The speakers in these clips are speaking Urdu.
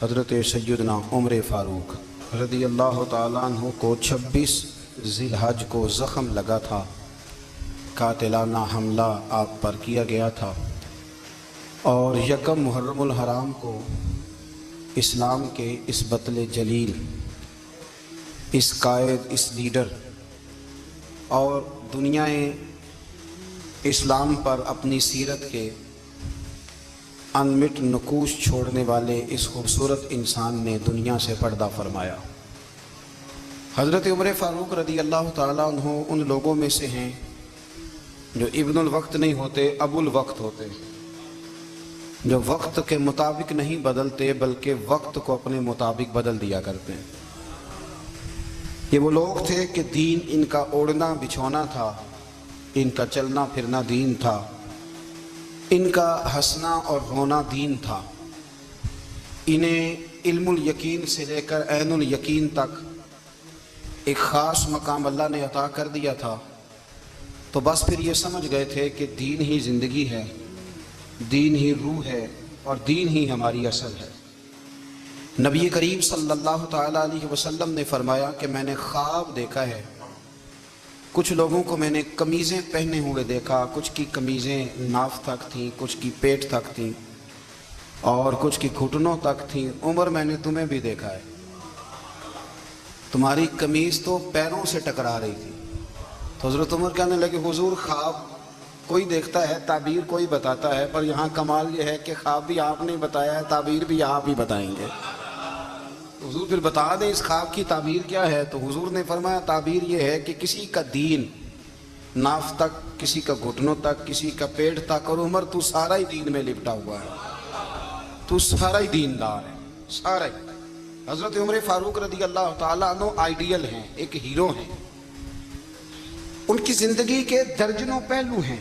حضرت سیدنا عمر فاروق رضی اللہ تعالیٰ عنہ کو 26 ذی الحج کو زخم لگا تھا، قاتلانہ حملہ آپ پر کیا گیا تھا، اور یکم محرم الحرام کو اسلام کے اس بطل جلیل، اس قائد، اس لیڈر اور دنیا اسلام پر اپنی سیرت کے انمٹ نقوش چھوڑنے والے اس خوبصورت انسان نے دنیا سے پردہ فرمایا۔ حضرت عمر فاروق رضی اللہ تعالیٰ عنہ ان لوگوں میں سے ہیں جو ابن الوقت نہیں ہوتے، ابو الوقت ہوتے، جو وقت کے مطابق نہیں بدلتے بلکہ وقت کو اپنے مطابق بدل دیا کرتے ہیں۔ یہ وہ لوگ تھے کہ دین ان کا اوڑھنا بچھونا تھا، ان کا چلنا پھرنا دین تھا، ان کا ہنسنا اور رونا دین تھا۔ انہیں علم الیقین سے لے کر عین الیقین تک ایک خاص مقام اللہ نے عطا کر دیا تھا، تو بس پھر یہ سمجھ گئے تھے کہ دین ہی زندگی ہے، دین ہی روح ہے، اور دین ہی ہماری اصل ہے۔ نبی کریم صلی اللہ تعالیٰ علیہ وسلم نے فرمایا کہ میں نے خواب دیکھا ہے، کچھ لوگوں کو میں نے قمیضیں پہنے ہوئے دیکھا، کچھ کی قمیضیں ناف تک تھیں، کچھ کی پیٹ تک تھیں، اور کچھ کی گھٹنوں تک تھیں۔ عمر، میں نے تمہیں بھی دیکھا ہے، تمہاری قمیض تو پیروں سے ٹکرا رہی تھی۔ تو حضرت عمر کہنے لگے، حضور خواب کوئی دیکھتا ہے، تعبیر کوئی بتاتا ہے، پر یہاں کمال یہ ہے کہ خواب بھی آپ نے بتایا ہے، تعبیر بھی آپ ہی بتائیں گے۔ حضور پھر بتا دیں اس خواب کی تعبیر کیا ہے؟ تو حضور نے فرمایا تعبیر یہ ہے کہ کسی کا دین ناف تک، کسی کا گھٹنوں تک، کسی کا پیٹ تک، اور عمر تو سارا ہی دین میں لپٹا ہوا ہے، تو سارا ہی دیندار ہے، سارا ہی۔ حضرت عمر فاروق رضی اللہ تعالیٰ عنہ آئیڈیل ہیں، ایک ہیرو ہیں۔ ان کی زندگی کے درجنوں پہلو ہیں،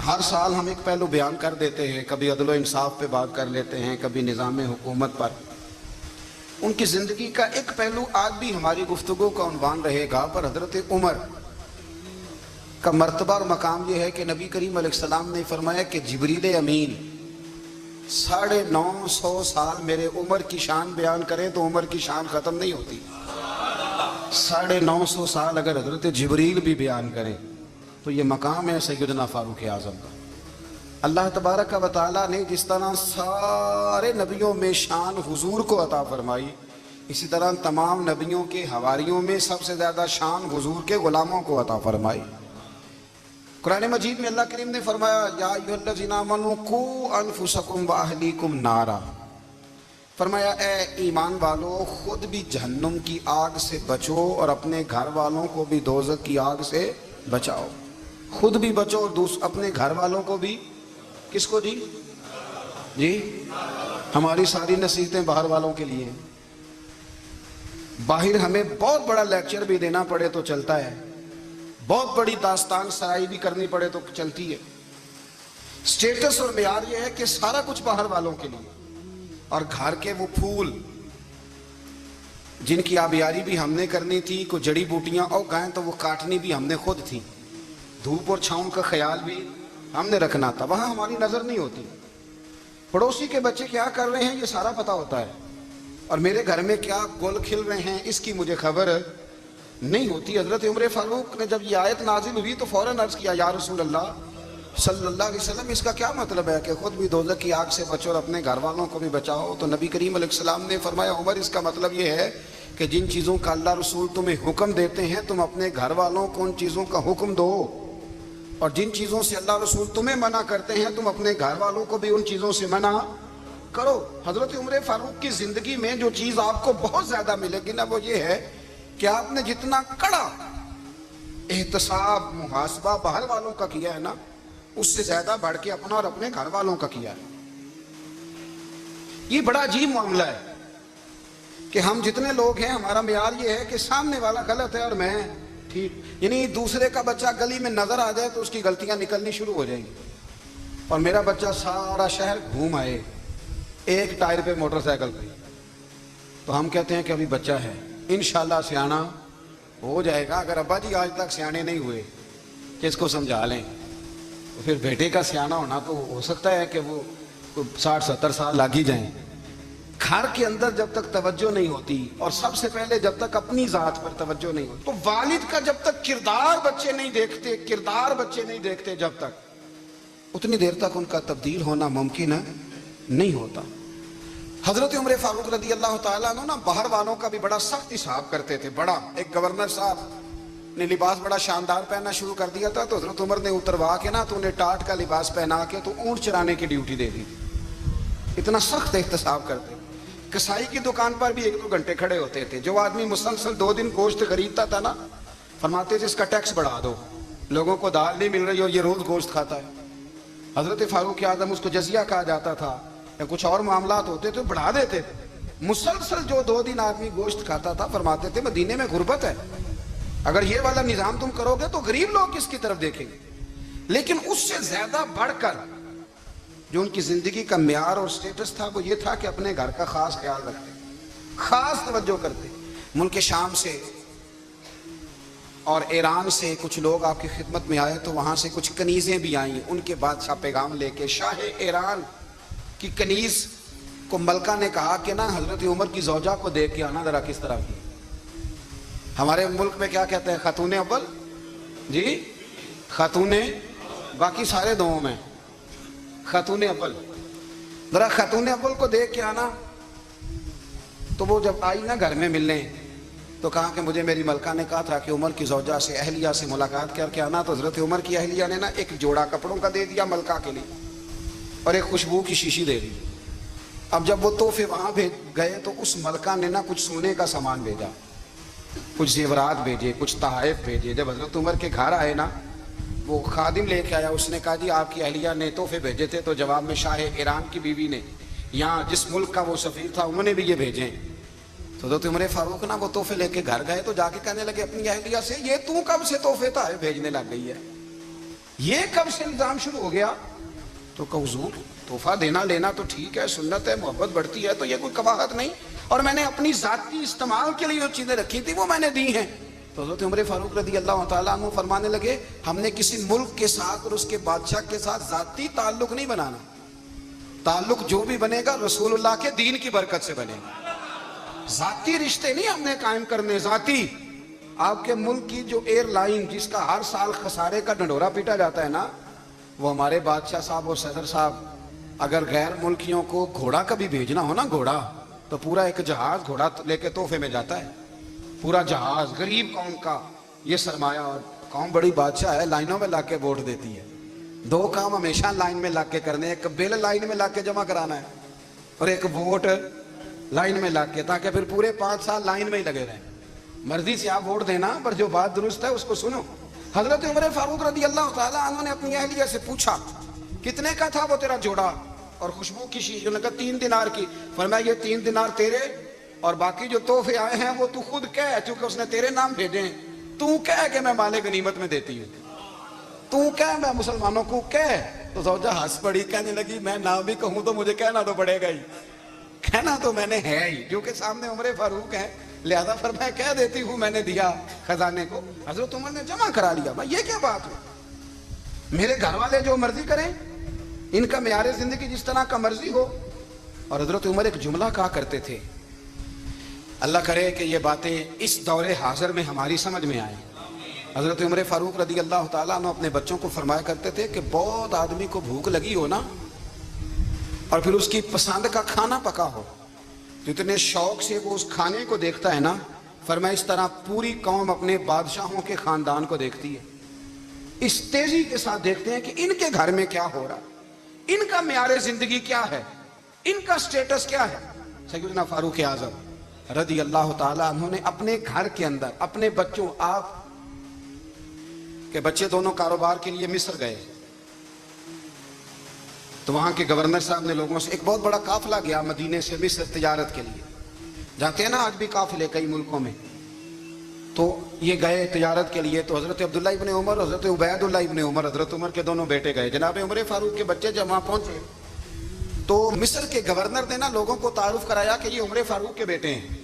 ہر سال ہم ایک پہلو بیان کر دیتے ہیں، کبھی عدل و انصاف پہ بات کر لیتے ہیں، کبھی نظام حکومت پر۔ ان کی زندگی کا ایک پہلو آج بھی ہماری گفتگو کا عنوان رہے گا، پر حضرت عمر کا مرتبہ اور مقام یہ ہے کہ نبی کریم علیہ السلام نے فرمایا کہ جبریل امین 950 سال میرے عمر کی شان بیان کریں تو عمر کی شان ختم نہیں ہوتی۔ 950 سال اگر حضرت جبریل بھی بیان کریں تو یہ مقام ہے سیدنا فاروق اعظم کا۔ اللہ تبارک و تعالیٰ نے جس طرح سارے نبیوں میں شان حضور کو عطا فرمائی، اسی طرح تمام نبیوں کے حواریوں میں سب سے زیادہ شان حضور کے غلاموں کو عطا فرمائی۔ قرآن مجید میں اللہ کریم نے فرمایا، یا ایھا الذین آمنوا قوا انفسکم واہلیکم نارا، فرمایا اے ایمان والو، خود بھی جہنم کی آگ سے بچو اور اپنے گھر والوں کو بھی دوزخ کی آگ سے بچاؤ۔ خود بھی بچو اور اپنے گھر والوں کو بھی۔ کس کو جی ہماری ساری نصیحتیں باہر والوں کے لیے ہیں۔ باہر ہمیں بہت بڑا لیکچر بھی دینا پڑے تو چلتا ہے، بہت بڑی داستان سرائی بھی کرنی پڑے تو چلتی ہے۔ سٹیٹس اور معیار یہ ہے کہ سارا کچھ باہر والوں کے لیے، اور گھر کے وہ پھول جن کی آبیاری بھی ہم نے کرنی تھی، کوئی جڑی بوٹیاں اور گائیں تو وہ کاٹنی بھی ہم نے خود تھی، دھوپ اور چھاؤں کا خیال بھی ہم نے رکھنا تھا، وہاں ہماری نظر نہیں ہوتی۔ پڑوسی کے بچے کیا کر رہے ہیں یہ سارا پتہ ہوتا ہے، اور میرے گھر میں کیا گل کھل رہے ہیں اس کی مجھے خبر نہیں ہوتی۔ حضرت عمر فاروق نے جب یہ آیت نازل ہوئی تو فوراً عرض کیا، یا رسول اللہ صلی اللہ علیہ وسلم، اس کا کیا مطلب ہے کہ خود بھی دوزخ کی آگ سے بچو اور اپنے گھر والوں کو بھی بچاؤ؟ تو نبی کریم علیہ السلام نے فرمایا، عمر اس کا مطلب یہ ہے کہ جن چیزوں کا اللہ رسول تمہیں حکم دیتے ہیں تم اپنے گھر والوں کو ان چیزوں کا حکم دو، اور جن چیزوں سے اللہ رسول تمہیں منع کرتے ہیں تم اپنے گھر والوں کو بھی ان چیزوں سے منع کرو۔ حضرت عمر فاروق کی زندگی میں جو چیز آپ کو بہت زیادہ ملے گی نا، وہ یہ ہے کہ آپ نے جتنا کڑا احتساب محاسبہ باہر والوں کا کیا ہے نا، اس سے زیادہ بڑھ کے اپنا اور اپنے گھر والوں کا کیا ہے۔ یہ بڑا عجیب معاملہ ہے کہ ہم جتنے لوگ ہیں ہمارا معیار یہ ہے کہ سامنے والا غلط ہے اور میں ٹھیک، یعنی دوسرے کا بچہ گلی میں نظر آ جائے تو اس کی غلطیاں نکلنی شروع ہو جائیں گی، اور میرا بچہ سارا شہر گھوم آئے ایک ٹائر پہ موٹر سائیکل پہ، تو ہم کہتے ہیں کہ ابھی بچہ ہے، انشاءاللہ سیانا ہو جائے گا۔ اگر ابا جی آج تک سیانے نہیں ہوئے کہ اس کو سمجھا لیں، تو پھر بیٹے کا سیانا ہونا تو ہو سکتا ہے کہ وہ 60-70 سال لگ ہی جائیں۔ گھر کے اندر جب تک توجہ نہیں ہوتی، اور سب سے پہلے جب تک اپنی ذات پر توجہ نہیں ہوتی، تو والد کا جب تک کردار بچے نہیں دیکھتے جب تک، اتنی دیر تک ان کا تبدیل ہونا ممکن نہیں ہوتا۔ حضرت عمر فاروق رضی اللہ تعالیٰ عنہ باہر والوں کا بھی بڑا سخت حساب کرتے تھے۔ بڑا ایک گورنر صاحب نے لباس بڑا شاندار پہننا شروع کر دیا تھا، تو حضرت عمر نے اتروا کے تو انہیں ٹاٹ کا لباس پہنا کے تو اونٹ چرانے کی ڈیوٹی دے دی تھی۔ اتنا سخت احتساب کرتے۔ کسائی کی دکان پر بھی 1-2 گھنٹے کھڑے ہوتے تھے۔ جو آدمی مسلسل 2 دن گوشت خریدتا تھا نا، فرماتے تھے اس کا ٹیکس بڑھا دو، لوگوں کو دال نہیں مل رہی اور یہ روز گوشت کھاتا ہے۔ حضرت فاروق اعظم، اس کو جزیہ کہا جاتا تھا یا کچھ اور معاملات ہوتے تھے، بڑھا دیتے تھے۔ مسلسل جو 2 دن آدمی گوشت کھاتا تھا، فرماتے تھے مدینے میں غربت ہے، اگر یہ والا نظام تم کرو گے تو غریب لوگ کس کی طرف دیکھیں گے۔ لیکن اس سے زیادہ بڑھ کر جو ان کی زندگی کا معیار اور سٹیٹس تھا، وہ یہ تھا کہ اپنے گھر کا خاص خیال رکھتے، خاص توجہ کرتے۔ ملک شام سے اور ایران سے کچھ لوگ آپ کی خدمت میں آئے، تو وہاں سے کچھ کنیزیں بھی آئیں، ان کے بادشاہ پیغام لے کے۔ شاہ ایران کی کنیز کو ملکہ نے کہا کہ نا حضرت عمر کی زوجہ کو دیکھ کے آنا ذرا کس طرح کی۔ ہمارے ملک میں کیا کہتے ہیں؟ خاتون اول، جی خاتون، باقی سارے دونوں میں خاتون اول، ذرا خاتون اول کو دیکھ کے آنا۔ تو وہ جب آئی نا گھر میں ملنے، تو کہا کہ مجھے میری ملکہ نے کہا تھا کہ عمر کی زوجہ سے، اہلیہ سے ملاقات کر کے آنا۔ تو حضرت عمر کی اہلیہ نے نا ایک جوڑا کپڑوں کا دے دیا ملکہ کے لیے، اور ایک خوشبو کی شیشی دے دی۔ اب جب وہ تحفے وہاں گئے، تو اس ملکہ نے نا کچھ سونے کا سامان بھیجا، کچھ زیورات بھیجے، کچھ تحائف بھیجے۔ جب حضرت عمر کے گھر آئے نا، وہ خادم لے کے آیا، اس نے کہا جی آپ کی اہلیہ نے تحفے بھیجے تھے۔ تو جواب میں شاہ ایران کی بیوی نے، یہاں جس ملک کا وہ سفیر تھا، انہوں نے بھی یہ بھیجے۔ تو حضرت عمر فاروق نا وہ تحفے لے کے گھر گئے، تو جا کے کہنے لگے اپنی اہلیہ سے، یہ تو کب سے تحفے تحائف بھیجنے لگ گئی ہے، یہ کب سے نظام شروع ہو گیا؟ تو کہ حضور تحفہ دینا لینا تو ٹھیک ہے، سنت ہے، محبت بڑھتی ہے، تو یہ کوئی قباحت نہیں، اور میں نے اپنی ذاتی استعمال کے لیے جو چیزیں رکھی تھی وہ میں نے دی ہیں۔ تو حضرت عمر فاروق رضی اللہ تعالیٰ عنہ فرمانے لگے، ہم نے کسی ملک کے ساتھ اور اس کے بادشاہ کے ساتھ ذاتی تعلق نہیں بنانا، تعلق جو بھی بنے گا رسول اللہ کے دین کی برکت سے بنے گا۔ ذاتی رشتے نہیں ہم نے قائم کرنے، ذاتی۔ آپ کے ملک کی جو ایئر لائن جس کا ہر سال خسارے کا ڈنڈورا پیٹا جاتا ہے نا، وہ ہمارے بادشاہ صاحب اور صدر صاحب اگر غیر ملکیوں کو گھوڑا کبھی بھیجنا ہو نا، گھوڑا، تو پورا ایک جہاز گھوڑا لے کے تحفے میں جاتا ہے، پورا جہاز، غریب قوم کا یہ سرمایہ۔ اور قوم بڑی بادشاہ ہے، لائنوں میں لا کے ووٹ دیتی ہے۔ 2 کام ہمیشہ لائن میں لا کے کرنے، ایک بل لائن میں لا کے جمع کرانا ہے، اور ایک ووٹ لائن میں لا کے، تاکہ پھر پورے 5 سال لائن میں ہی لگے رہیں۔ مرضی سے آپ ووٹ دینا، پر جو بات درست ہے اس کو سنو۔ حضرت عمر فاروق رضی اللہ تعالیٰ عنہ نے اپنی اہلیہ سے پوچھا کتنے کا تھا وہ تیرا جوڑا اور خوشبو کی شیشی؟ انہوں نے کہا 3 دینار کی۔ فرمایا یہ 3 دینار تیرے، اور باقی جو تحفے آئے ہیں وہ تو خود کہہ، چونکہ اس نے تیرے نام بھیجے ہیں، تو کہہ کہ میں مال غنیمت میں دیتی ہوں، تو کہہ میں مسلمانوں کو کہہ۔ تو زوجہ ہنس پڑی، کہنے لگی میں نہ بھی کہوں تو مجھے کہنا تو پڑے گا ہی، کہنا تو میں نے ہے ہی، جو کہ سامنے عمر فاروق ہے، لہذا فرمایا کہہ دیتی ہوں میں نے دیا خزانے کو۔ حضرت عمر نے جمع کرا لیا۔ بھائی یہ کیا بات ہوئی؟ میرے گھر والے جو مرضی کریں، ان کا معیار زندگی جس طرح کا مرضی ہو۔ اور حضرت عمر ایک جملہ کہا کرتے تھے، اللہ کرے کہ یہ باتیں اس دور حاضر میں ہماری سمجھ میں آئیں۔ حضرت عمر فاروق رضی اللہ تعالیٰ عنہ اپنے بچوں کو فرمایا کرتے تھے کہ بہت آدمی کو بھوک لگی ہو نا، اور پھر اس کی پسند کا کھانا پکا ہو، تو اتنے شوق سے وہ اس کھانے کو دیکھتا ہے نا، فرمایا اس طرح پوری قوم اپنے بادشاہوں کے خاندان کو دیکھتی ہے، اس تیزی کے ساتھ دیکھتے ہیں کہ ان کے گھر میں کیا ہو رہا، ان کا معیار زندگی کیا ہے، ان کا سٹیٹس کیا ہے۔ سیدنا فاروق اعظم رضی اللہ تعالیٰ عنہ نے اپنے گھر کے اندر اپنے بچوں، آپ کے بچے دونوں کاروبار کے لیے مصر گئے، تو وہاں کے گورنر صاحب نے لوگوں سے، ایک بہت بڑا قافلہ گیا مدینے سے مصر تجارت کے لیے، جاتے ہیں نا آج بھی قافلے کئی ملکوں میں، تو یہ گئے تجارت کے لیے۔ تو حضرت عبداللہ ابن عمر، حضرت عبید اللہ ابن عمر، حضرت عمر کے دونوں بیٹے گئے۔ جناب عمر فاروق کے بچے جب وہاں پہنچے تو مصر کے گورنر نے نا لوگوں کو تعارف کرایا کہ یہ عمر فاروق کے بیٹے ہیں،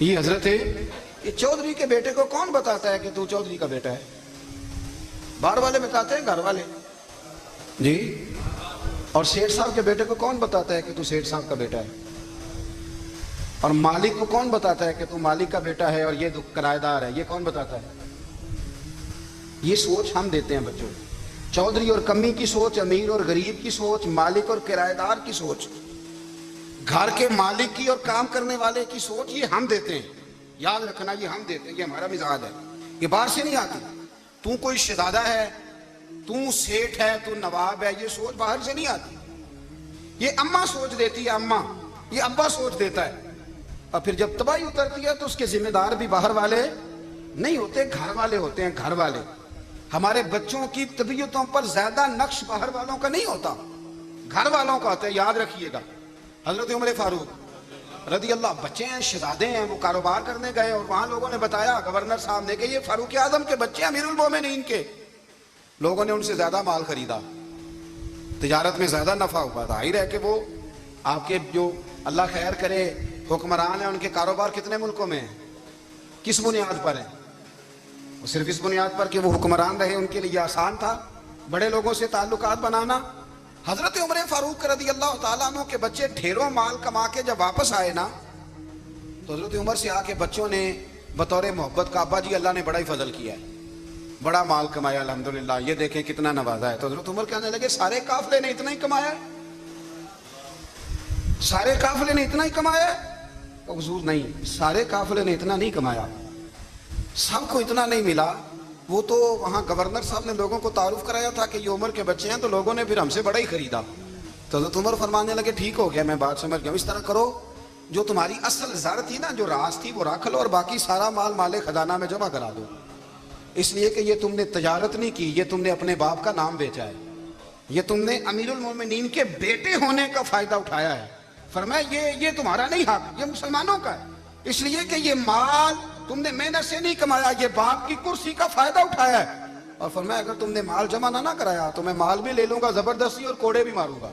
یہ حضرت، یہ چودھری کے بیٹے کو کون بتاتا ہے کہ تو چودھری کا بیٹا ہے؟ باہر والے بتاتے ہیں، گھر والے جی، اور سیٹھ صاحب کے بیٹے کو کون بتاتا ہے کہ تو سیٹھ صاحب کا بیٹا ہے؟ اور مالک کو کون بتاتا ہے کہ تو مالک کا بیٹا ہے اور یہ کرایہ دار ہے؟ یہ کون بتاتا ہے؟ یہ سوچ ہم دیتے ہیں بچوں کو۔ چودھری اور کمی کی سوچ، امیر اور غریب کی سوچ، مالک اور کرایہ دار کی سوچ، گھر کے مالک کی اور کام کرنے والے کی سوچ، یہ ہم دیتے ہیں۔ یاد رکھنا، یہ ہم دیتے ہیں، یہ ہمارا مزاج ہے، یہ باہر سے نہیں آتی۔ تو کوئی شہزادہ ہے، تو سیٹھ ہے، تو نواب ہے، یہ سوچ باہر سے نہیں آتی، یہ اماں سوچ دیتی ہے، اماں، یہ ابا سوچ دیتا ہے۔ اور پھر جب تباہی اترتی ہے تو اس کے ذمہ دار بھی باہر والے نہیں ہوتے، گھر والے ہوتے ہیں، گھر والے۔ ہمارے بچوں کی طبیعتوں پر زیادہ نقش باہر والوں کا نہیں ہوتا، گھر والوں کا ہوتا ہے، یاد رکھیے گا۔ حضرت عمر فاروق رضی اللہ، بچے ہیں، شہزادے ہیں، وہ کاروبار کرنے گئے اور وہاں لوگوں نے بتایا، گورنر صاحب نے، کہ یہ فاروق اعظم کے بچے، امیر المومنین کے۔ لوگوں نے ان سے زیادہ مال خریدا، تجارت میں زیادہ نفع ہوا، ظاہر ہے کہ وہ آپ کے جو اللہ خیر کرے حکمران ہیں، ان کے کاروبار کتنے ملکوں میں ہیں، کس بنیاد پر ہیں؟ وہ صرف اس بنیاد پر کہ وہ حکمران رہے، ان کے لیے آسان تھا بڑے لوگوں سے تعلقات بنانا۔ حضرت عمر فاروق رضی اللہ تعالیٰ عنہ کے بچے ڈھیروں مال کما کے جب واپس آئے نا، تو حضرت عمر سے آ کے بچوں نے بطور محبت کا، ابا جی اللہ نے بڑا ہی فضل کیا ہے، بڑا مال کمایا الحمدللہ، یہ دیکھیں کتنا نوازا ہے۔ تو حضرت عمر کہنے لگے سارے قافلے نے اتنا ہی کمایا ہے؟ سارے قافلے نے اتنا ہی کمایا ہے؟ تو حضور نہیں، سارے قافلے نے اتنا نہیں کمایا، سب کو اتنا نہیں ملا۔ وہ تو وہاں گورنر صاحب نے لوگوں کو تعارف کرایا تھا کہ یہ عمر کے بچے ہیں، تو لوگوں نے پھر ہم سے بڑا ہی خریدا۔ تو حضرت عمر فرمانے لگے ٹھیک ہو گیا، میں بات سمجھ گیا، اس طرح کرو، جو تمہاری اصل زر تھی نا، جو راز تھی، وہ رکھ لو اور باقی سارا مال مال خزانہ میں جمع کرا دو، اس لیے کہ یہ تم نے تجارت نہیں کی، یہ تم نے اپنے باپ کا نام بیچا ہے، یہ تم نے امیر المومنین کے بیٹے ہونے کا فائدہ اٹھایا ہے۔ فرمایا یہ تمہارا نہیں حق، یہ مسلمانوں کا ہے، اس لیے کہ یہ مال تم نے محنت سے نہیں کمایا، یہ باپ کی کرسی کا فائدہ اٹھایا ہے۔ اور فرمایا اگر تم نے مال جمع نہ کرایا تو میں مال بھی لے لوں گا زبردستی اور کوڑے بھی ماروں گا،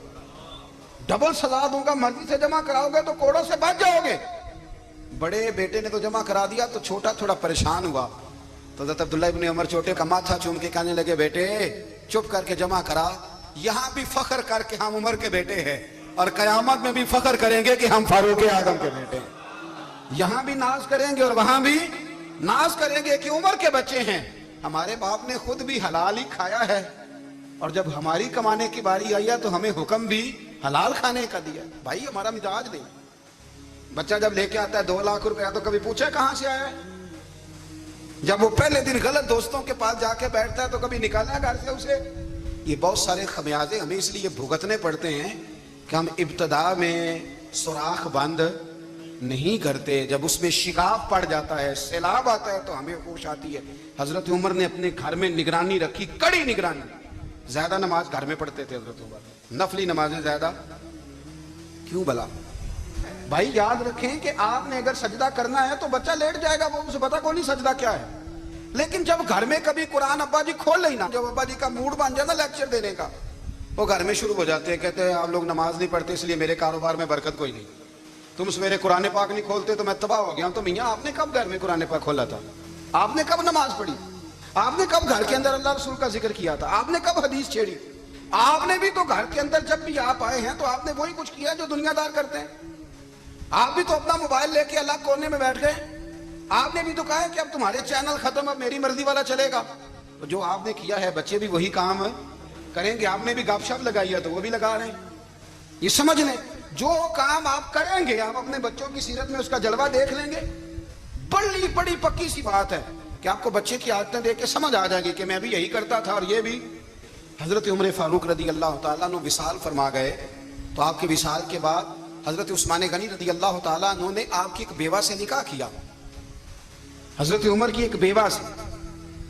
ڈبل سزا دوں گا، مرضی سے جمع کراؤ گے تو کوڑوں سے بچ جاؤ گے۔ بڑے بیٹے نے تو جمع کرا دیا، تو چھوٹا تھوڑا پریشان ہوا، تو حضرت عبداللہ ابن عمر چھوٹے کا ماتھا چوم کے کہنے لگے بیٹے چپ کر کے جمع کرا، یہاں بھی فخر کر کے ہم عمر کے بیٹے ہیں، اور قیامت میں بھی فخر کریں گے کہ ہم فاروق اعظم کے بیٹے ہیں۔ یہاں بھی ناز کریں گے اور وہاں بھی ناز کریں گے کہ عمر کے بچے ہیں۔ ہمارے باپ نے خود بھی حلال ہی کھایا ہے، اور جب ہماری کمانے کی باری آئی ہے تو ہمیں حکم بھی حلال کھانے کا دیا۔ بھائی ہمارا مزاج نہیں، بچہ جب لے کے آتا ہے 2 لاکھ روپیہ تو کبھی پوچھا کہاں سے آیا ہے؟ جب وہ پہلے دن غلط دوستوں کے پاس جا کے بیٹھتا ہے تو کبھی نکالا گھر سے اسے؟ یہ بہت سارے خمیازے ہمیں اس لیے بھگتنے پڑتے ہیں کہ ہم ابتدا میں سوراخ بند نہیں کرتے، جب اس میں شگاف پڑ جاتا ہے، سیلاب آتا ہے تو ہمیں ہوش آتی ہے۔ حضرت عمر نے اپنے گھر میں نگرانی رکھی، کڑی نگرانی، زیادہ نماز گھر میں پڑھتے تھے حضرت عمر، نفلی نمازیں زیادہ کیوں بلا؟ بھائی یاد رکھیں کہ آپ نے اگر سجدہ کرنا ہے تو بچہ لیٹ جائے گا، وہ اسے پتا کو نہیں سجدہ کیا ہے، لیکن جب گھر میں کبھی قرآن ابا جی کھول لینا، جب ابا جی کا موڈ بن جائے نا لیکچر دینے کا، وہ گھر میں شروع ہو جاتے ہیں، کہتے ہیں آپ لوگ نماز نہیں پڑھتے اس لیے میرے کاروبار میں برکت کوئی نہیں، تم سویرے قرآن پاک نہیں کھولتے تو میں تباہ ہو گیا ہوں۔ تو میاں آپ نے کب گھر میں قرآن پاک کھولا تھا؟ آپ نے کب نماز پڑھی؟ آپ نے کب گھر کے اندر اللہ رسول کا ذکر کیا تھا؟ آپ نے کب حدیث چھیڑی؟ آپ نے بھی تو گھر کے اندر جب بھی آپ آئے ہیں تو آپ نے وہی کچھ کیا جو دنیا دار کرتے ہیں۔ آپ بھی تو اپنا موبائل لے کے الگ کونے میں بیٹھ گئے، آپ نے بھی تو کہا ہے کہ اب تمہارے چینل ختم، اب میری مرضی والا چلے گا۔ تو جو آپ نے کیا ہے بچے بھی وہی کام کریں گے۔ آپ نے بھی گپ شپ لگائی ہے تو وہ بھی لگا رہے ہیں۔ یہ سمجھ لیں جو کام آپ کریں گے آپ اپنے بچوں کی سیرت میں اس کا جلوہ دیکھ لیں گے۔ بڑی پکی سی بات ہے کہ آپ کو بچے کی عادتیں دیکھ کے سمجھ آ جائے گی کہ میں بھی یہی کرتا تھا اور یہ بھی۔ حضرت عمر فاروق رضی اللہ تعالیٰ عنہ وصال فرما گئے، تو آپ کے وصال کے بعد حضرت عثمان غنی رضی اللہ تعالیٰ عنہ نے آپ کی ایک بیوہ سے نکاح کیا، حضرت عمر کی ایک بیوہ سے۔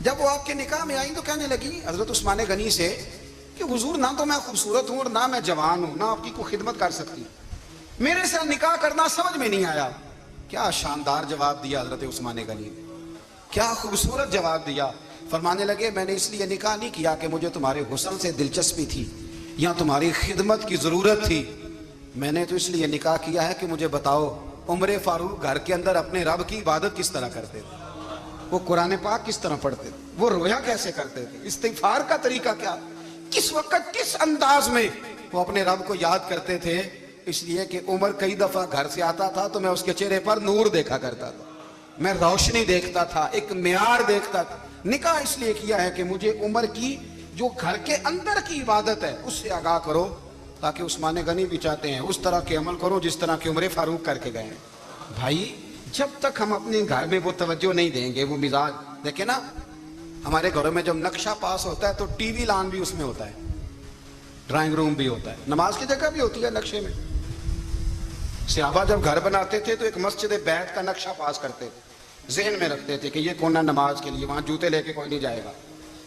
جب وہ آپ کے نکاح میں آئی تو کہنے لگی حضرت عثمان غنی سے کہ حضور نہ تو میں خوبصورت ہوں اور نہ میں جوان ہوں، نہ آپ کی کوئی خدمت کر سکتی، میرے سے نکاح کرنا سمجھ میں نہیں آیا۔ کیا شاندار جواب دیا حضرت عثمان غنی نے، کیا خوبصورت جواب دیا۔ فرمانے لگے میں نے اس لیے نکاح نہیں کیا کہ مجھے تمہارے حسن سے دلچسپی تھی یا تمہاری خدمت کی ضرورت تھی، میں نے تو اس لیے نکاح کیا ہے کہ مجھے بتاؤ عمر فاروق گھر کے اندر اپنے رب کی عبادت کس طرح کرتے تھے، وہ قرآن پاک کس طرح پڑھتے تھے، وہ رویا کیسے کرتے تھے، استغفار کا طریقہ کیا، کس وقت کس انداز میں وہ اپنے رب کو یاد کرتے تھے۔ اس لیے کہ عمر کئی دفعہ گھر سے آتا تھا تو میں اس کے چہرے پر نور دیکھا کرتا تھا، میں روشنی دیکھتا تھا، ایک معیار دیکھتا تھا۔ نکاح اس لیے کیا ہے کہ مجھے عمر کی جو گھر کے اندر کی عبادت ہے اس سے آگاہ کرو، تاکہ عثمان غنی بھی چاہتے ہیں اس طرح کے عمل کرو جس طرح کہ عمر فاروق کر کے گئے ہیں۔ بھائی جب تک ہم اپنے گھر میں وہ توجہ نہیں دیں گے، وہ مزاج دیکھیں نا، ہمارے گھروں میں جب نقشہ پاس ہوتا ہے تو ٹی وی لان بھی اس میں ہوتا ہے، ڈرائنگ روم بھی ہوتا ہے، نماز کی جگہ بھی ہوتی ہے نقشے میں۔ صحابہ جب گھر بناتے تھے تو ایک مسجد بیت کا نقشہ پاس کرتے تھے، ذہن میں رکھتے تھے کہ یہ کونا نماز کے لیے، وہاں جوتے لے کے کوئی نہیں جائے گا،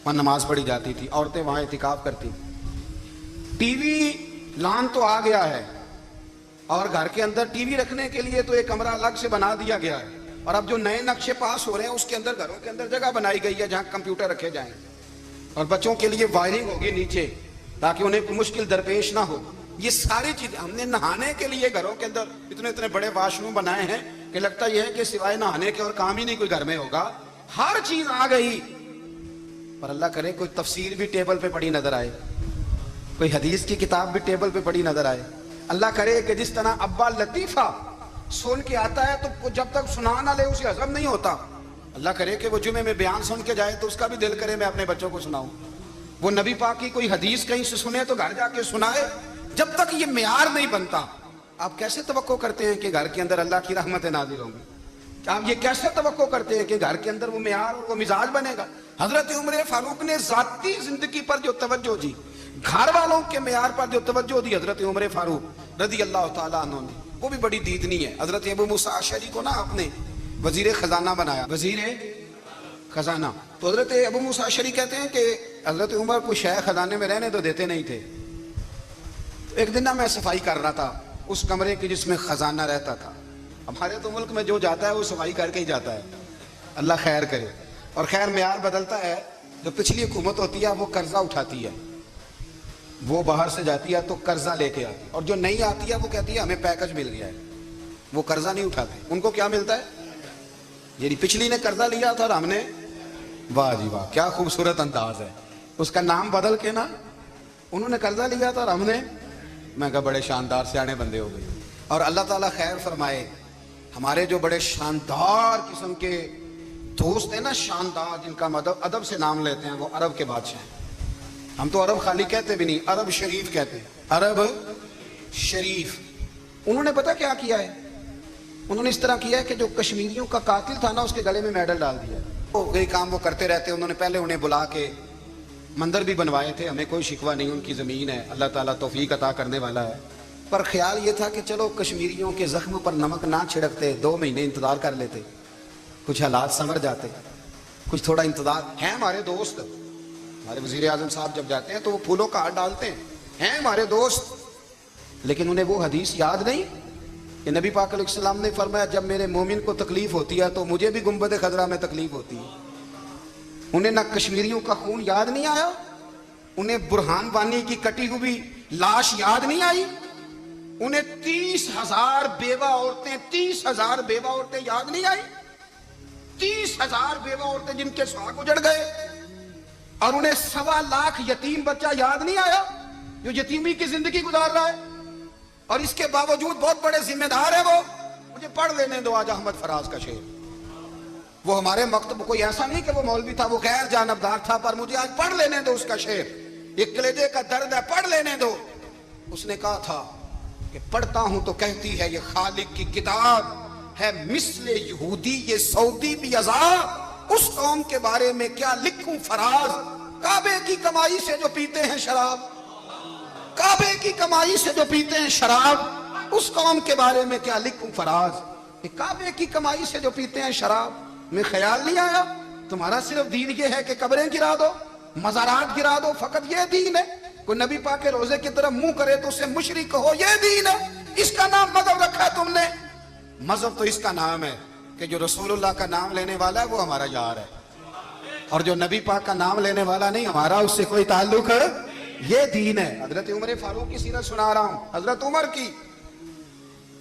وہاں نماز پڑھی جاتی تھی، عورتیں وہاں اعتکاف کرتی تھی۔ ٹی وی لان تو آ گیا ہے، اور گھر کے اندر ٹی وی رکھنے کے لیے تو ایک کمرہ الگ سے بنا دیا گیا ہے، اور اب جو نئے نقشے پاس ہو رہے ہیں اس کے اندر گھروں کے اندر جگہ بنائی گئی ہے جہاں کمپیوٹر رکھے جائیں، اور بچوں کے لیے وائرنگ ہوگی نیچے تاکہ انہیں کوئی مشکل درپیش نہ ہو۔ یہ ساری چیزیں ہم نے نہانے کے لیے گھروں کے اندر اتنے اتنے بڑے واش روم بنائے ہیں کہ لگتا یہ ہے کہ سوائے نہانے کے اور کام ہی نہیں کوئی گھر میں ہوگا، ہر چیز آ گئی۔ پر اللہ کرے کوئی تفسیر بھی ٹیبل پہ پڑی نظر آئے، کوئی حدیث کی کتاب بھی ٹیبل پہ پڑی نظر آئے۔ اللہ کرے کہ جس طرح ابا لطیفہ سن کے آتا ہے تو جب تک سنا نہ لے اسے ہضم نہیں ہوتا، اللہ کرے کہ وہ جمعے میں بیان سن کے جائے تو اس کا بھی دل کرے میں اپنے بچوں کو سناؤں، وہ نبی پاک کی کوئی حدیث کہیں سے سنے تو گھر جا کے سنائے۔ جب تک یہ معیار نہیں بنتا، آپ کیسے توقع کرتے ہیں کہ گھر کے اندر اللہ کی رحمتیں نازل ہوں گی؟ آپ یہ کیسے توقع کرتے ہیں کہ گھر کے اندر وہ معیار اور وہ مزاج بنے گا؟ حضرت عمر فاروق نے ذاتی زندگی پر جو توجہ دی، گھر والوں کے معیار پر جو توجہ دی حضرت عمر فاروق رضی اللہ تعالیٰ عنہ نے، وہ بھی بڑی دیدنی ہے۔ حضرت ابو موسیٰ اشعری کو نا آپ نے وزیر خزانہ بنایا، وزیر خزانہ، تو حضرت ابو موسیٰ اشعری کہتے ہیں کہ حضرت عمر کو شیخ خزانے میں رہنے تو دیتے نہیں تھے۔ ایک دن نا میں صفائی کر رہا تھا اس کمرے کی جس میں خزانہ رہتا تھا۔ ہمارے تو ملک میں جو جاتا ہے وہ صفائی کر کے ہی جاتا ہے، اللہ خیر کرے۔ اور خیر معیار بدلتا ہے، جو پچھلی حکومت ہوتی ہے وہ قرضہ اٹھاتی ہے، وہ باہر سے جاتی ہے تو قرضہ لے کے آتی ہے، اور جو نہیں آتی ہے وہ کہتی ہے ہمیں پیکج مل گیا ہے، وہ قرضہ نہیں اٹھاتے۔ ان کو کیا ملتا ہے؟ یعنی پچھلی نے قرضہ لیا تھا اور ہم نے، واہ جی واہ کیا خوبصورت انداز ہے، اس کا نام بدل کے نا، انہوں نے قرضہ لیا تھا اور ہم نے، میں کہا بڑے شاندار سیانے بندے ہو گئے۔ اور اللہ تعالیٰ خیر فرمائے، ہمارے جو بڑے شاندار قسم کے دوست ہیں نا، شاندار، جن کا ادب سے نام لیتے ہیں، وہ عرب کے بادشاہ ہیں۔ ہم تو عرب خالی کہتے بھی نہیں، عرب شریف کہتے ہیں، عرب شریف۔ انہوں نے پتہ کیا کیا ہے؟ انہوں نے اس طرح کیا ہے کہ جو کشمیریوں کا قاتل تھا نا اس کے گلے میں میڈل ڈال دیا۔ وہی کام وہ کرتے رہتے، انہوں نے پہلے انہیں بلا کے مندر بھی بنوائے تھے، ہمیں کوئی شکوہ نہیں، ان کی زمین ہے، اللہ تعالیٰ توفیق عطا کرنے والا ہے، پر خیال یہ تھا کہ چلو کشمیریوں کے زخم پر نمک نہ چھڑکتے، 2 مہینے انتظار کر لیتے، کچھ حالات سنور جاتے، کچھ تھوڑا انتظار۔ ہیں ہمارے دوست، ہمارے وزیر اعظم صاحب جب جاتے ہیں تو وہ پھولوں کا ہار ڈالتے ہیں ہمارے دوست، لیکن انہیں وہ حدیث یاد نہیں کہ نبی پاک علیہ السلام نے فرمایا جب میرے مومن کو تکلیف ہوتی ہے تو مجھے بھی گنبد خضرا میں تکلیف ہوتی ہے۔ انہیں نہ کشمیریوں کا خون یاد نہیں آیا، انہیں برہان وانی کی کٹی ہوئی لاش یاد نہیں آئی، انہیں 30,000 بیوہ عورتیں 30,000 بیوہ عورتیں یاد نہیں آئی، 30,000 بیوہ عورتیں جن کے سہاگ اجڑ گئے، اور انہیں 1.25 لاکھ یتیم بچہ یاد نہیں آیا جو یتیمی کی زندگی گزار رہا ہے، اور اس کے باوجود بہت بڑے ذمہ دار ہیں وہ۔ مجھے پڑھ لینے دو آج احمد فراز کا شعر، وہ ہمارے مکتب کوئی ایسا نہیں کہ وہ مولوی تھا، وہ غیر جانبدار تھا، پر مجھے آج پڑھ لینے دو اس کا شعر، یہ کلیجے کا درد ہے، پڑھ لینے دو۔ اس نے کہا تھا کہ پڑھتا ہوں تو کہتی ہے یہ خالق کی کتاب ہے، مثل یہودی یہ سعودی بھی عذاب، اس قوم کے بارے میں کیا لکھوں فراز، کعبے کی کمائی سے جو پیتے ہیں شراب، کعبے کی کمائی سے جو پیتے ہیں شراب، اس قوم کے بارے میں کیا لکھوں فراز۔ کعبے کی کمائی سے جو پیتے ہیں شراب، میں خیال نہیں آیا تمہارا صرف دین یہ ہے کہ قبریں گرا دو، مزارات گرا دو، فقط یہ دین ہے؟ کوئی نبی پاک کے روزے کی طرف منہ کرے تو اسے مشرک کہو، یہ دین ہے؟ اس کا نام مذہب رکھا ہے تم نے؟ مذہب تو اس کا نام ہے کہ جو رسول اللہ کا نام لینے والا ہے وہ ہمارا یار ہے، اور جو نبی پاک کا نام لینے والا نہیں، ہمارا اس سے کوئی تعلق ہے، یہ دین ہے۔ حضرت عمر فاروق کی سیرت سنا رہا ہوں، حضرت عمر کی۔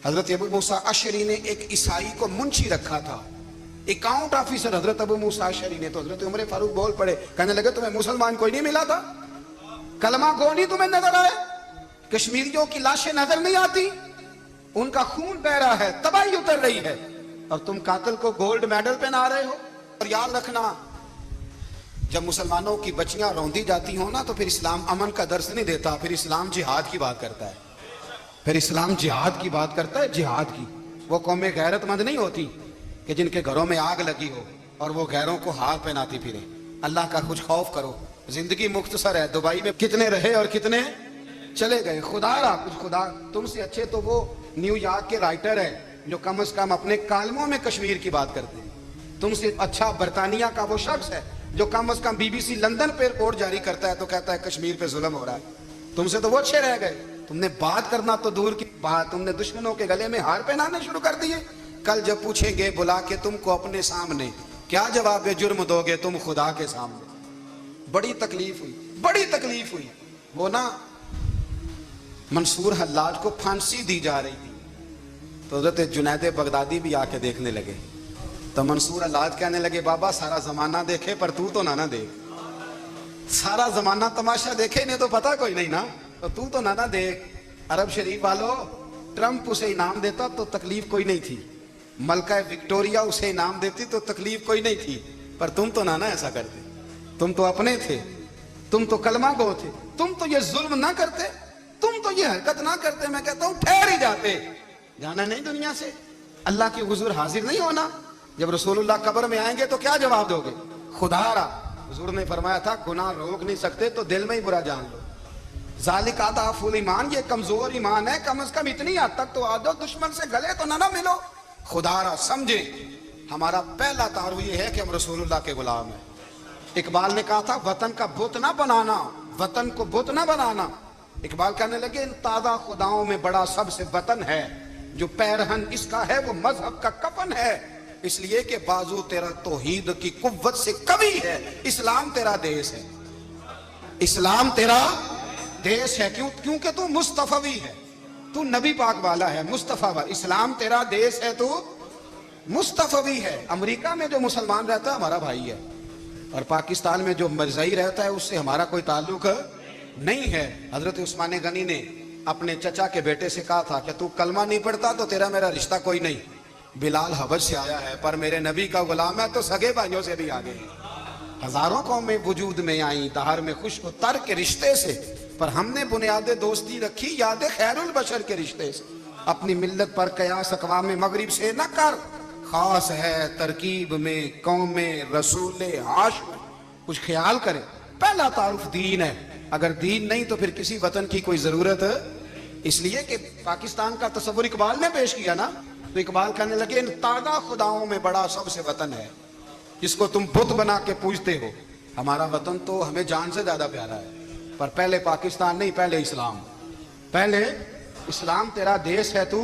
حضرت ابو موسیٰ اشعری نے ایک عیسائی کو منشی رکھا تھا، اکاؤنٹ آفیسر حضرت ابو موسیٰ اشعری نے، تو حضرت عمر فاروق بول پڑے، کہنے لگے تمہیں مسلمان کوئی نہیں ملا تھا؟ کلمہ گو نہیں تمہیں نظر آئے؟ کشمیریوں کی لاشیں نظر نہیں آتی؟ ان کا خون بہ رہا ہے، تباہی اتر رہی ہے، اور تم قاتل کو گولڈ میڈل پہنا رہے ہو۔ اور یاد رکھنا، جب مسلمانوں کی بچیاں روندی جاتی ہوں نا تو پھر اسلام امن کا درس نہیں دیتا، پھر اسلام جہاد کی بات کرتا ہے، پھر اسلام جہاد کی بات کرتا ہے، جہاد کی۔ وہ قومیں غیرت مند نہیں ہوتی کہ جن کے گھروں میں آگ لگی ہو اور وہ غیروں کو ہار پہناتی پھرے۔ اللہ کا کچھ خوف کرو، زندگی مختصر ہے۔ دبئی میں کتنے رہے اور کتنے چلے گئے، خدا را کچھ خدا تم سے اچھے تو وہ نیو یارک کے رائٹر ہے جو کم از کم اپنے کالموں میں کشمیر کی بات کرتے ہیں۔ تم سے اچھا برطانیہ کا وہ شخص ہے جو کم از کم بی بی سی لندن پہ رپورٹ جاری کرتا ہے تو کہتا ہے کشمیر پہ ظلم ہو رہا ہے۔ تم سے تو وہ اچھے رہ گئے، تم نے بات کرنا تو دور کی بات، تم نے دشمنوں کے گلے میں ہار پہنانے شروع کر دیے۔ کل جب پوچھیں گے بلا کے تم کو اپنے سامنے، کیا جواب جرم دو گے تم خدا کے سامنے؟ بڑی تکلیف ہوئی، بڑی تکلیف ہوئی۔ وہ نا منصور حلاج کو پھانسی دی جا رہی تھی تو حضرت جنید بغدادی بھی آ کے دیکھنے لگے، تو منصور حلاج کہنے لگے بابا سارا زمانہ دیکھے پر تو نہ دیکھ، سارا زمانہ تماشا دیکھے انہیں تو پتا کوئی نہیں نا، تو نہ دیکھ۔ عرب شریف والو، ٹرمپ اسے انعام دیتا تو تکلیف کوئی نہیں تھی، ملکہ وکٹوریا اسے انعام دیتی تو تکلیف کوئی نہیں تھی، پر تم تو نہ ایسا کرتے، تم تو اپنے تھے، تم تو کلمہ گو تھے، تم تو یہ ظلم نہ کرتے، تم تو یہ حرکت نہ کرتے۔ میں کہتا ہوں ٹھہر ہی جاتے، جانا نہیں دنیا سے، اللہ کے حضور حاضر نہیں ہونا۔ جب رسول اللہ قبر میں آئیں گے تو کیا جواب دو گے؟ خدا را حضور نے فرمایا تھا گناہ روک نہیں سکتے تو دل میں ہی برا جان لو، ذالک اضعف الایمان، یہ کمزور ایمان ہے، کم از کم اتنی حد تک تو آ جاؤ، دشمن سے گلے تو نہ ملو۔ خدا را سمجھے، ہمارا پہلا تعارف یہ ہے کہ ہم رسول اللہ کے غلام ہیں۔ اقبال نے کہا تھا وطن کا بت نہ بنانا، وطن کو بت نہ بنانا۔ اقبال کہنے لگے ان تازہ خداؤں میں بڑا سب سے وطن ہے، جو پیرہن اس کا ہے وہ مذہب کا کفن ہے، اس لیے کہ بازو تیرا توحید کی قوت سے قوی ہے، اسلام تیرا دیس ہے، اسلام تیرا دیس ہے، کیونکہ تو مصطفی ہے، تو نبی پاک والا ہے، مصطفیٰ والا، اسلام تیرا دیس ہے، تو مصطفی ہے۔ امریکہ میں جو مسلمان رہتا ہے ہمارا بھائی ہے، اور پاکستان میں جو مرزائی رہتا ہے اس سے ہمارا کوئی تعلق نہیں ہے۔ حضرت عثمان غنی نے اپنے چچا کے بیٹے سے کہا تھا کہ تو کلمہ نہیں پڑھتا تو تیرا میرا رشتہ کوئی نہیں۔ بلال حبش سے آیا ہے پر میرے نبی کا غلام ہے تو سگے بھائیوں سے بھی آگے ہیں۔ ہزاروں قومیں وجود میں آئیں دہر میں خشک و تر کے رشتے سے، پر ہم نے بنیاد دوستی رکھی یاد خیر البشر کے رشتے سے۔ اپنی ملت پر قیاس اقوام مغرب سے نہ کر، خاص ہے ترکیب میں قوم رسول ہاشم، کچھ خیال کرے۔ پہلا تعارف دین ہے، اگر دین نہیں تو پھر کسی وطن کی کوئی ضرورت ہے۔ اس لیے کہ پاکستان کا تصور اقبال نے پیش کیا نا، تو اقبال کہنے لگے ان تازہ خداؤں میں بڑا سب سے وطن ہے جس کو تم بت بنا کے پوجتے ہو۔ ہمارا وطن تو ہمیں جان سے زیادہ پیارا ہے، پر پہلے پاکستان نہیں، پہلے اسلام، پہلے اسلام تیرا دیس ہے، تو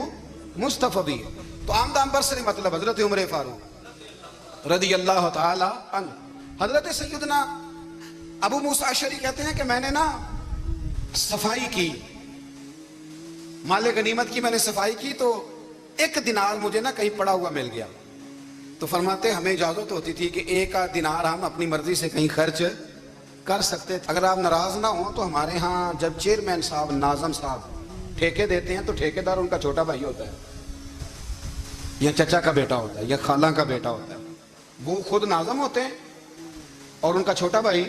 مصطفی ہے۔ تو آمدان بر سے مطلب حضرت عمر فاروق رضی اللہ تعالی عنہ، حضرت سیدنا ابو موسیٰ اشعری کہتے ہیں کہ میں نے نا صفائی کی، مال غنیمت کی میں نے صفائی کی تو ایک دینار مجھے نا کہیں پڑا ہوا مل گیا، تو فرماتے ہمیں اجازت ہوتی تھی کہ ایک دینار ہم اپنی مرضی سے کہیں خرچ کر سکتے تھے۔ اگر آپ ناراض نہ ہوں تو ہمارے ہاں جب چیئرمین صاحب ناظم صاحب ٹھیکے دیتے ہیں تو ٹھیکیدار ان کا چھوٹا بھائی ہوتا ہے یا چچا کا بیٹا ہوتا ہے یا خالہ کا بیٹا ہوتا ہے، وہ خود ناظم ہوتے ہیں اور ان کا چھوٹا بھائی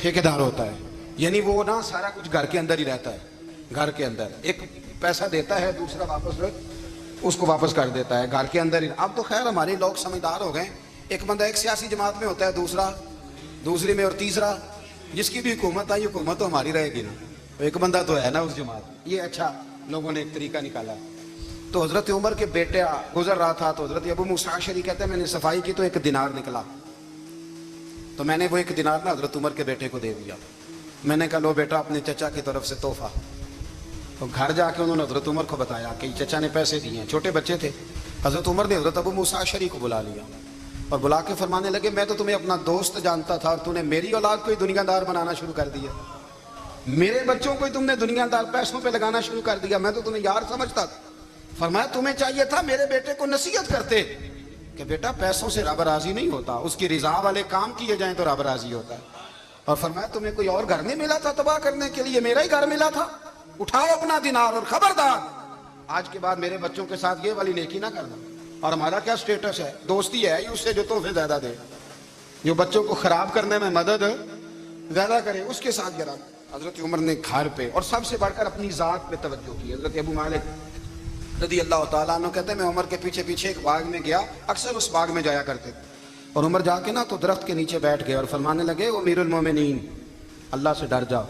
ٹھیکیدار ہوتا ہے، یعنی وہ نا سارا کچھ گھر کے اندر ہی رہتا ہے، گھر کے اندر ایک پیسہ دیتا ہے دوسرا واپس اس کو واپس کر دیتا ہے گھر کے اندر ہی۔ اب تو خیر ہمارے لوگ سمجھدار ہو گئے، ایک بندہ ایک سیاسی جماعت میں ہوتا ہے، دوسرا دوسری میں، اور تیسرا جس کی بھی حکومت آئی حکومت تو ہماری رہے گی نا، ایک بندہ تو ہے نا اس جماعت۔ یہ اچھا لوگوں نے ایک طریقہ نکالا۔ تو حضرت عمر کے بیٹے گزر رہا تھا تو حضرت ابو موسیٰ اشعری کہتے ہیں میں نے صفائی کی تو ایک دینار نکلا، تو میں نے وہ ایک دینار نا حضرت عمر کے بیٹے کو دے دیا۔ میں نے کہا لو بیٹا اپنے چچا کی طرف سے تحفہ۔ تو گھر جا کے انہوں نے حضرت عمر کو بتایا کہ چچا نے پیسے دیے ہیں، چھوٹے بچے تھے۔ حضرت عمر نے حضرت ابو موسیٰ اشعری کو بلا لیا اور بلا کے فرمانے لگے میں تو تمہیں اپنا دوست جانتا تھا اور تم نے میری اولاد کو ہی دنیا دار بنانا شروع کر دیا، میرے بچوں کو ہی تم نے دنیا دار پیسوں پہ لگانا شروع کر دیا، میں تو تمہیں یار سمجھتا تھا۔ فرمایا تمہیں چاہیے تھا میرے بیٹے کو نصیحت کرتے کہ بیٹا پیسوں سے رب راضی نہیں ہوتا، اس کی رضا والے کام کیے جائیں تو رب راضی ہوتا ہے۔ اور فرمایا تمہیں کوئی اور گھر نہیں ملا تھا تباہ کرنے کے لیے، میرا ہی گھر ملا تھا، اٹھاؤ اپنا دینار اور خبردار آج کے بعد میرے بچوں کے ساتھ یہ والی نیکی نہ کرنا. اور ہمارا کیا سٹیٹس ہے؟ دوستی ہے اس سے جو تحفے زیادہ دے, جو بچوں کو خراب کرنے میں مدد زیادہ کرے, اس کے ساتھ گرا. حضرت عمر نے گھر پہ اور سب سے بڑھ کر اپنی ذات پہ توجہ کی. حضرت ابو مالک رضی اللہ تعالیٰ عنہ کہتے ہیں میں عمر کے پیچھے پیچھے ایک باغ میں گیا, اکثر اس باغ میں جایا کرتے تھے, اور عمر جا کے نا تو درخت کے نیچے بیٹھ گئے اور فرمانے لگے وہ امیر المومنین, اللہ سے ڈر جاؤ,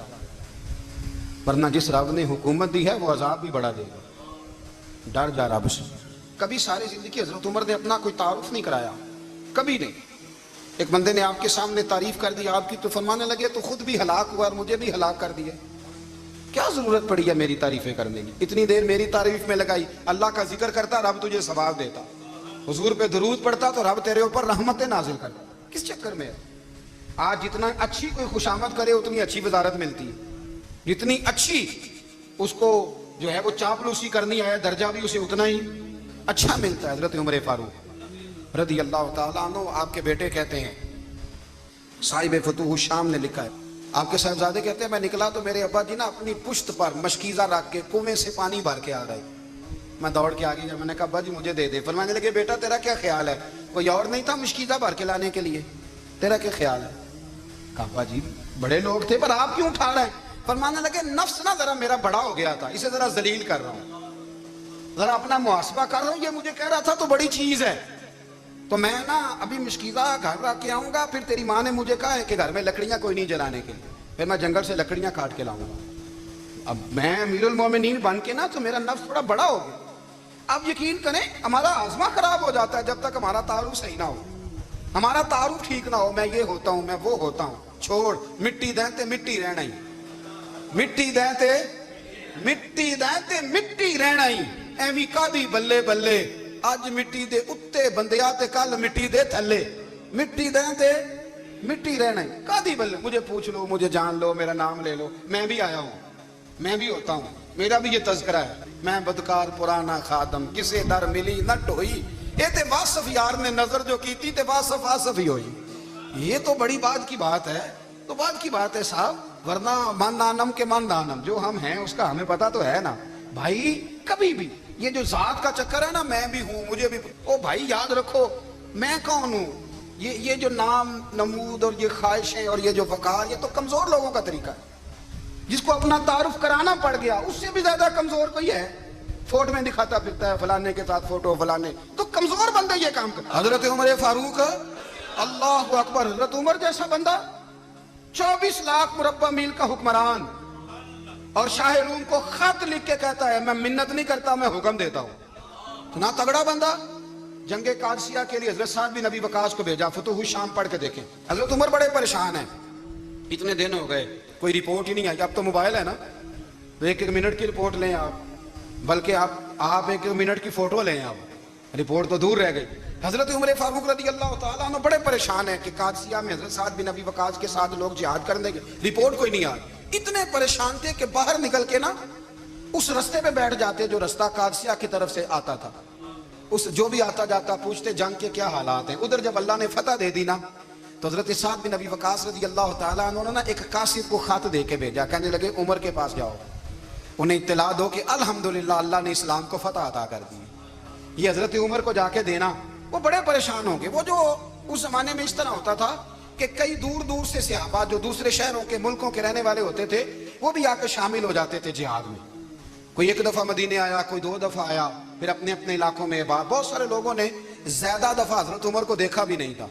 ورنہ جس رب نے حکومت دی ہے وہ عذاب بھی بڑھا دے گا. ڈر جا رب سے. کبھی ساری زندگی حضرت عمر نے اپنا کوئی تعارف نہیں کرایا, کبھی نہیں. ایک بندے نے آپ کے سامنے تعریف کر دی آپ کی تو فرمانے لگے تو خود بھی ہلاک ہوا اور مجھے بھی ہلاک کر دیا. کیا ضرورت پڑی ہے میری تعریفیں کرنے کی؟ اتنی دیر میری تعریف میں لگائی, اللہ کا ذکر کرتا رب تجھے ثواب دیتا, حضور پہ درود پڑتا تو رب تیرے اوپر رحمتیں نازل کرتا. کس چکر میں ہے؟ آج جتنا اچھی کوئی خوشامد کرے اتنی اچھی وزارت ملتی ہے, جتنی اچھی اس کو جو ہے وہ چاپلوسی کرنی ہے درجہ بھی اسے اتنا ہی اچھا ملتا ہے. حضرت عمر فاروق رضی اللہ تعالیٰ عنہ آپ کے بیٹے کہتے ہیں, صاحب فتوح الشام نے لکھا ہے, آپ کے صاحبزادے کہتے ہیں میں نکلا تو میرے ابا جی نا اپنی پشت پر مشکیزہ رکھ کے کنویں سے پانی بھر کے آ رہے. میں دوڑ کے آگے گیا, میں نے کہا ابا جی مجھے دے دے. فرمانے لگے بیٹا تیرا کیا خیال ہے, کوئی اور نہیں تھا مشکیزہ بھر کے لانے کے لیے, تیرا کیا خیال ہے؟ کہا ابا جی بڑے لوگ تھے پر آپ کیوں اٹھا رہے ہیں؟ فرمانے لگے نفس نا ذرا میرا بڑا ہو گیا تھا, اسے ذرا ذلیل کر رہا ہوں, ذرا اپنا محاسبہ کر رہا ہوں. یہ مجھے کہہ رہا تھا تو بڑی چیز ہے, تو میں نا ابھی مشکیزہ گھر رکھ کے آؤں گا, پھر تیری ماں نے مجھے کہا ہے کہ گھر میں لکڑیاں کوئی نہیں جلانے کے لیے, پھر میں جنگل سے لکڑیاں کاٹ کے لاؤں گا. اب میں امیر المومنین بن کے نا تو میرا نفس تھوڑا بڑا ہو گیا. اب یقین کریں ہمارا آزما خراب ہو جاتا ہے جب تک ہمارا تعارف صحیح نہ ہو, ہمارا تعارف ٹھیک نہ ہو. میں یہ ہوتا ہوں, میں وہ ہوتا ہوں, چھوڑ مٹی دیں تے مٹی رہنا ہی, مٹی دیں تے مٹی دیں تے مٹی رہنا ہی. ایویں کادی بلے بلے اج مٹی دے اتے بندیا تے کل مٹی دے تھلے, مٹی دیں تے مٹی رہنا ہی. کادی بلے, مجھے پوچھ لو, مجھے جان لو, میرا نام لے لو, میں بھی آیا ہوں, میں بھی ہوتا ہوں, میرا بھی یہ تذکرہ ہے. میں بدکار پرانا خادم کسے در ملی نہ ٹوئی, اے تے واصف یار نے نظر جو کی تھی تے واصف آصف ہی ہوئی. یہ تو بڑی بات کی بات ہے, تو بات کی بات ہے صاحب, ورنہ من دانم کے من دانم, جو ہم ہیں اس کا ہمیں پتا تو ہے نا بھائی. کبھی بھی یہ جو ذات کا چکر ہے نا, میں بھی ہوں مجھے بھی, او بھائی یاد رکھو میں کون ہوں. یہ جو نام نمود اور یہ خواہشیں اور یہ جو وقار, یہ تو کمزور لوگوں کا طریقہ ہے. جس کو اپنا تعارف کرانا پڑ گیا اس سے بھی زیادہ کمزور کوئی ہے. فوٹو میں دکھاتا پھرتا ہے فلانے کے ساتھ فوٹو فلانے, تو کمزور بندہ یہ کام کرتا. حضرت عمر فاروق اللہ اکبر, حضرت عمر جیسا بندہ 24 لاکھ مربع میل کا حکمران, اور شاہ روم کو خط لکھ کے کہتا ہے میں منت نہیں کرتا میں حکم دیتا ہوں. اتنا تگڑا بندہ. جنگ قادسیہ کے لیے حضرت سعد بن ابی وقاص کو بھیجا, فتوح الشام پڑھ کے دیکھیں. حضرت عمر بڑے پریشان ہیں, اتنے دن ہو گئے کوئی رپورٹ ہی نہیں آئی. اب تو موبائل ہے نا, تو ایک ایک منٹ کی رپورٹ لیں آپ, بلکہ آپ ایک منٹ کی فوٹو لیں, آپ رپورٹ تو دور رہ گئی. حضرت عمر فاروق رضی اللہ تعالیٰ عنہ بڑے پریشان ہیں کہ قادسیہ میں حضرت سعد بن ابی وقاص کے ساتھ لوگ جہاد کرنے کے, رپورٹ کوئی نہیں آئی. اتنے پریشان تھے کہ باہر نکل کے نا اس رستے پہ بیٹھ جاتے جو رستہ قادسیہ کی طرف سے آتا تھا. اس جو بھی آتا جاتا پوچھتے جنگ کے کیا حالات ہیں. ادھر جب اللہ نے فتح دے دی نا تو حضرت سعد بن ابی وقاص رضی اللہ تعالیٰ عنہ نے ایک قاصد کو خط دے کے بھیجا, کہنے لگے عمر کے پاس جاؤ, انہیں اطلاع دو کہ الحمدللہ اللہ نے اسلام کو فتح عطا کر دی. یہ حضرت عمر کو جا کے دینا. وہ بڑے پریشان ہوں گے. وہ جو اس زمانے میں اس طرح ہوتا تھا کہ کئی دور دور سے صحابہ جو دوسرے شہروں کے ملکوں کے رہنے والے ہوتے تھے وہ بھی آ کے شامل ہو جاتے تھے جہاد میں. کوئی ایک دفعہ مدینے آیا, کوئی 2 دفعہ آیا, پھر اپنے اپنے علاقوں میں. بہت سارے لوگوں نے زیادہ دفعہ حضرت عمر کو دیکھا بھی نہیں تھا.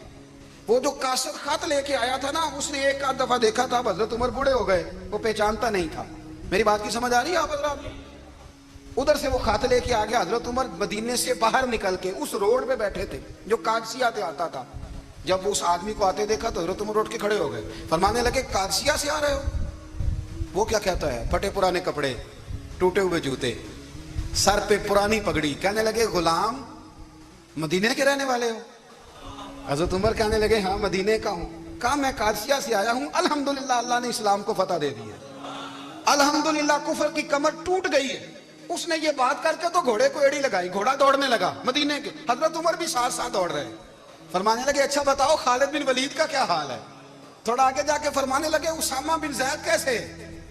وہ جو قاصد خط لے کے آیا تھا نا, اس نے 1 دفعہ دیکھا تھا, حضرت عمر بوڑھے ہو گئے, وہ پہچانتا نہیں تھا. میری بات کی سمجھ آ رہی ہے آپ حضرات؟ ادھر سے وہ خط لے کے آ گیا. حضرت عمر مدینے سے باہر نکل کے اس روڈ پہ بیٹھے تھے جو قادسیہ سے آتا تھا. جب وہ اس آدمی کو آتے دیکھا تو حضرت عمر اٹھ کے کھڑے ہو گئے, فرمانے لگے قادسیہ سے آ رہے ہو؟ وہ کیا کہتا ہے, پھٹے پرانے کپڑے, ٹوٹے ہوئے جوتے, سر پہ پرانی پگڑی. کہنے لگے غلام مدینے کے رہنے والے ہو؟ حضرت عمر کہنے لگے ہاں مدینے کا ہوں. کہا میں قادسیہ سے آیا ہوں, الحمدللہ اللہ نے اسلام کو فتح دے دی ہے, الحمدللہ کفر کی کمر ٹوٹ گئی ہے. اس نے یہ بات کر کے تو گھوڑے کو ایڑی لگائی, گھوڑا دوڑنے لگا مدینے کے. حضرت عمر بھی ساتھ ساتھ دوڑ رہے ہیں. فرمانے لگے اچھا بتاؤ خالد بن ولید کا کیا حال ہے؟ تھوڑا آگے جا کے فرمانے لگے اسامہ بن زید کیسے؟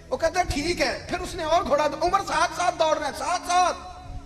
وہ کہتے ہیں ٹھیک ہے. پھر اس نے اور گھوڑا, عمر ساتھ ساتھ دوڑ رہے ہیں, ساتھ ساتھ.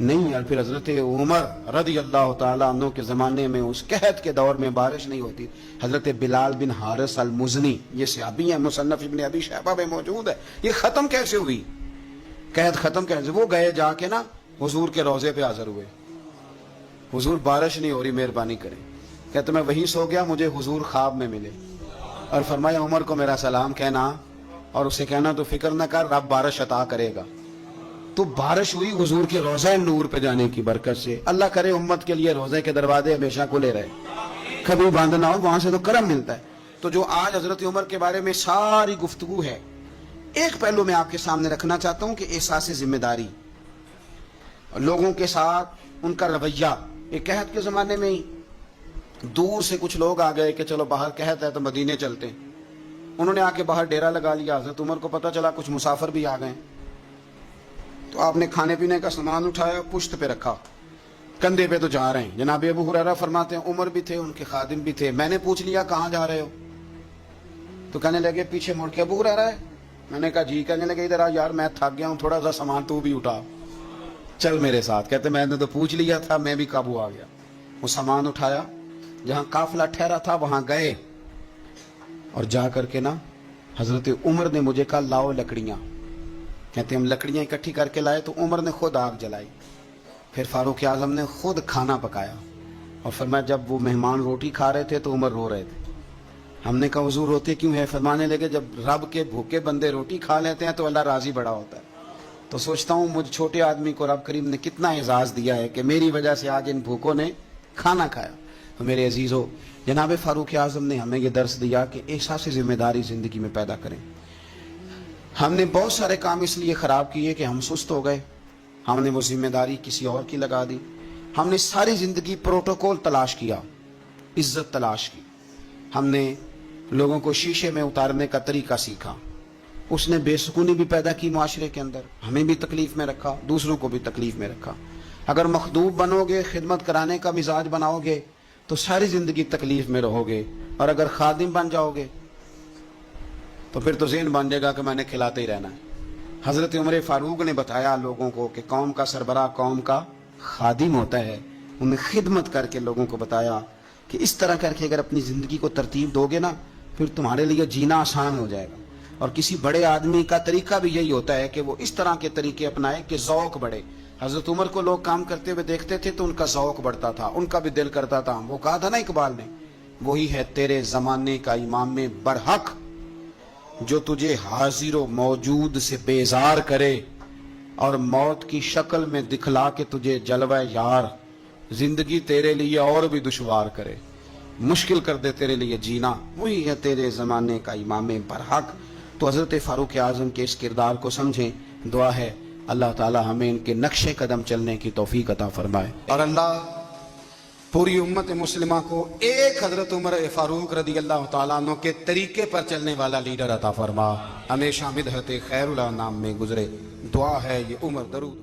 نہیں. اور پھر حضرت عمر رضی اللہ تعالیٰ عنہ کے زمانے میں اس قحط کے دور میں بارش نہیں ہوتی. حضرت بلال بن حارث المزنی، یہ صحابی ہیں، مصنف ابن ابی شیبہ میں موجود ہے. یہ ختم کیسے ہوئی؟ قحط ختم کیسے؟ وہ گئے جا کے نا حضور کے روضے پہ حاضر ہوئے. حضور بارش نہیں ہو رہی، مہربانی کریں. کہتے میں وہیں سو گیا، مجھے حضور خواب میں ملے اور فرمایا عمر کو میرا سلام کہنا اور اسے کہنا تو فکر نہ کر، رب بارش عطا کرے گا. تو بارش ہوئی حضور کے روضہ نور پہ جانے کی برکت سے. اللہ کرے امت کے لیے روضے کے دروازے ہمیشہ کھلے رہے، کبھی بند نہ ہو، وہاں سے تو کرم ملتا ہے. تو جو آج حضرت عمر کے بارے میں ساری گفتگو ہے، ایک پہلو میں آپ کے سامنے رکھنا چاہتا ہوں کہ احساس ذمہ داری، لوگوں کے ساتھ ان کا رویہ. ایک قحط کے زمانے میں ہی دور سے کچھ لوگ آ گئے کہ چلو باہر قحط ہے تو مدینے چلتے ہیں. انہوں نے آ کے باہر ڈیرا لگا لیا. حضرت عمر کو پتہ چلا کچھ مسافر بھی آ گئے، تو آپ نے کھانے پینے کا سامان اٹھایا، پشت پہ رکھا، کندھے پہ تو جا رہے ہیں. جناب ابو ہریرہ فرماتے ہیں عمر بھی تھے، ان کے خادم بھی تھے. میں نے پوچھ لیا کہاں جا رہے ہو؟ تو کہنے لگے پیچھے مڑ کے ابو ہریرہ ہے. میں نے کہا جی. کہنے لگے ادھر آ یار، میں تھک گیا ہوں، تھوڑا سا سامان تو بھی اٹھا، چل میرے ساتھ. کہتے میں نے تو پوچھ لیا تھا، میں بھی قابو آ گیا. وہ سامان اٹھایا، جہاں قافلہ ٹھہرا تھا وہاں گئے اور جا کر کے نا حضرت عمر نے مجھے کہا لاؤ لکڑیاں. کہتے ہم لکڑیاں اکٹھی کر کے لائے تو عمر نے خود آگ جلائی. پھر فاروق اعظم نے خود کھانا پکایا اور فرمایا جب وہ مہمان روٹی کھا رہے تھے تو عمر رو رہے تھے. ہم نے کہا حضور روتے کیوں ہے؟ فرمانے لگے جب رب کے بھوکے بندے روٹی کھا لیتے ہیں تو اللہ راضی بڑا ہوتا ہے. تو سوچتا ہوں مجھ چھوٹے آدمی کو رب کریم نے کتنا اعزاز دیا ہے کہ میری وجہ سے آج ان بھوکوں نے کھانا کھایا. تو میرے عزیزو، جناب فاروق اعظم نے ہمیں یہ درس دیا کہ احساس ذمہ داری زندگی میں پیدا کریں. ہم نے بہت سارے کام اس لیے خراب کیے کہ ہم سست ہو گئے، ہم نے وہ ذمہ داری کسی اور کی لگا دی. ہم نے ساری زندگی پروٹوکول تلاش کیا، عزت تلاش کی. ہم نے لوگوں کو شیشے میں اتارنے کا طریقہ سیکھا. اس نے بے سکونی بھی پیدا کی معاشرے کے اندر، ہمیں بھی تکلیف میں رکھا، دوسروں کو بھی تکلیف میں رکھا. اگر مخدوم بنو گے، خدمت کرانے کا مزاج بناؤ گے تو ساری زندگی تکلیف میں رہو گے. اور اگر خادم بن جاؤ گے تو پھر تو ذہن بن جائے گا کہ میں نے کھلاتے ہی رہنا ہے. حضرت عمر فاروق نے بتایا لوگوں کو کہ قوم کا سربراہ قوم کا خادم ہوتا ہے. انہوں نے خدمت کر کے لوگوں کو بتایا کہ اس طرح کر کے اگر اپنی زندگی کو ترتیب دو گے نا، پھر تمہارے لیے جینا آسان ہو جائے گا. اور کسی بڑے آدمی کا طریقہ بھی یہی ہوتا ہے کہ وہ اس طرح کے طریقے اپنائے کہ ذوق بڑھے. حضرت عمر کو لوگ کام کرتے ہوئے دیکھتے تھے تو ان کا ذوق بڑھتا تھا، ان کا بھی دل کرتا تھا. وہ کہا تھا نا اقبال نے، وہی ہے تیرے زمانے کا امام برحق جو تجھے حاضر و موجود سے بیزار کرے اور موت کی شکل میں دکھلا کے تجھے جلوہ یار. زندگی تیرے لیے اور بھی دشوار کرے، مشکل کر دے تیرے لیے جینا. وہی ہے تیرے زمانے کا امام برحق. تو حضرت فاروق اعظم کے اس کردار کو سمجھیں. دعا ہے اللہ تعالی ہمیں ان کے نقش قدم چلنے کی توفیق عطا فرمائے، اور اللہ پوری امت مسلمہ کو ایک حضرت عمر فاروق رضی اللہ تعالیٰ عنہ کے طریقے پر چلنے والا لیڈر عطا فرما. ہمیشہ مدحت خیر الانام میں گزرے. دعا ہے یہ عمر درود.